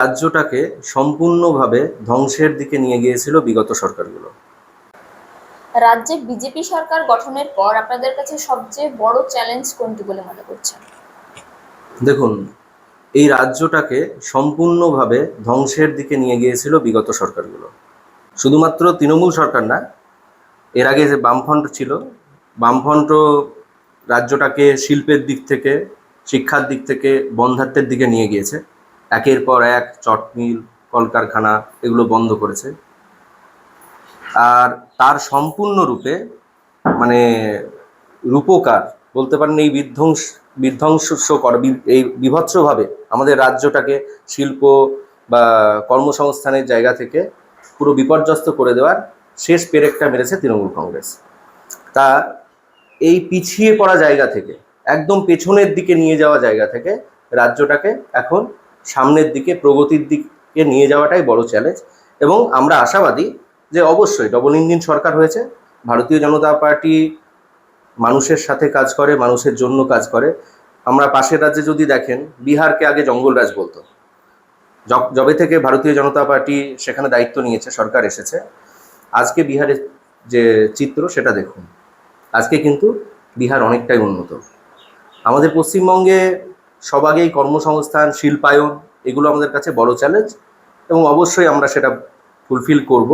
রাজ্যটাকে সম্পূর্ণভাবে ধ্বংসের দিকে নিয়ে গিয়েছিল বিগত সরকারগুলো। রাজ্যে বিজেপি সরকার গঠনের পর আপনাদের কাছে সবচেয়ে বড় চ্যালেঞ্জ কোনটি বলে মনে করছেন? দেখুন, এই রাজ্যটাকে সম্পূর্ণভাবে ধ্বংসের দিকে নিয়ে গিয়েছিল বিগত সরকারগুলো। শুধুমাত্র তৃণমূল সরকার না, এর আগে যে বামফ্রন্ট ছিল, বামফ্রন্ট রাজ্যটাকে শিল্পের দিক থেকে, শিক্ষার দিক থেকে বন্ধ্যাত্বের দিকে নিয়ে গিয়েছে। একের পর এক চট মিল, কলকারখানা এগুলো বন্ধ করেছে। আর তার সম্পূর্ণরূপে মানে রূপকার বলতে পারেন এই বিধ্বংসকর এই বিভৎসভাবে আমাদের রাজ্যটাকে শিল্প বা কর্মসংস্থানের জায়গা থেকে পুরো বিপর্যস্ত করে দেওয়ার শেষ পেরেকটা মেরেছে তৃণমূল কংগ্রেস। তা এই পিছিয়ে পড়া জায়গা থেকে, একদম পেছনের দিকে নিয়ে যাওয়া জায়গা থেকে রাজ্যটাকে এখন সামনের দিকে, প্রগতির দিকে নিয়ে যাওয়াটাই বড় চ্যালেঞ্জ। এবং আমরা আশাবাদী যে অবশ্যই ডবল ইঞ্জিন সরকার হয়েছে, ভারতীয় জনতা পার্টি মানুষের সাথে কাজ করে, মানুষের জন্য কাজ করে। আমরা পাশের রাজ্যে যদি দেখেন, বিহারকে আগে জঙ্গলরাজ বলতো। যবে থেকে ভারতীয় জনতা পার্টি সেখানে দায়িত্ব নিয়েছে, সরকার এসেছে, আজকে বিহারের যে চিত্র সেটা দেখুন। আজকে কিন্তু বিহার অনেকটাই উন্নত। আমাদের পশ্চিমবঙ্গে সব আগেই কর্মসংস্থান, শিল্পায়ন এগুলো আমাদের কাছে বড় চ্যালেঞ্জ এবং অবশ্যই আমরা সেটা ফুলফিল করব।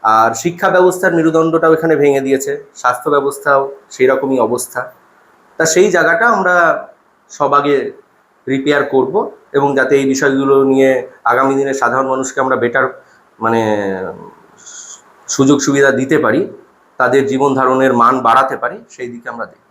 আর শিক্ষা ব্যবস্থার মেরুদণ্ডটাও এখানে ভেঙে দিয়েছে, স্বাস্থ্য ব্যবস্থাও সেই রকমই অবস্থা। তা সেই জায়গাটা আমরা সব আগে রিপেয়ার করব এবং যাতে এই বিষয়গুলো নিয়ে আগামী দিনে সাধারণ মানুষকে আমরা বেটার মানে সুযোগ সুবিধা দিতে পারি, তাদের জীবন ধারণের মান বাড়াতে পারি, সেই দিকে আমরা দেখি।